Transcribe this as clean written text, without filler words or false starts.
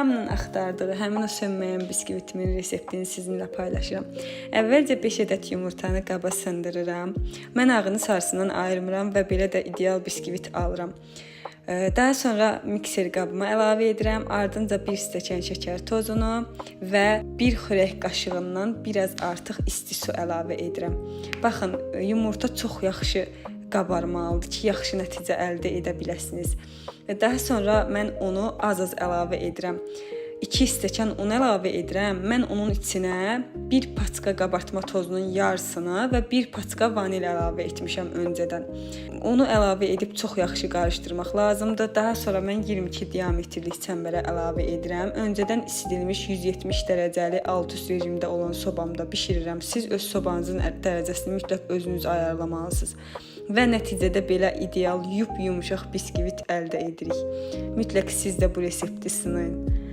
hamının axtardığı həmin o sönməyən biskvitimin reseptini sizinlə paylaşıram. Əvvəlcə 5 ədəd yumurtanı qaba sındırıram. Mən ağını sarısından ayırmıram və belə də ideal biskvit alıram. Daha sonra mikser qabıma əlavə edirəm. Ardınca 1 stəkan şəkər tozunu və 1 xörək qaşığından biraz artıq isti su əlavə edirəm. Baxın, yumurta çox yaxşı qabarmalıdır ki, yaxşı nəticə əldə edə biləsiniz. Daha sonra mən onu az-az əlavə edirəm. 2 stəkan un əlavə edirəm. Mən onun içinə 1 paçka qabartma tozunun yarısını və 1 paçka vanil əlavə etmişəm öncədən. Onu əlavə edib çox yaxşı qarışdırmaq lazımdır. Daha sonra mən 22 diametrlik çəmbərə əlavə edirəm. Öncədən isidilmiş 170 dərəcəli alt üst rejimdə olan sobamda bişirirəm. Siz öz sobanızın dərəcəsini mütləq özünüz ayarlamalısınız. Və nəticədə belə ideal yumşaq biskvit əldə edirik. Mütləq siz də bu resepti sınayın.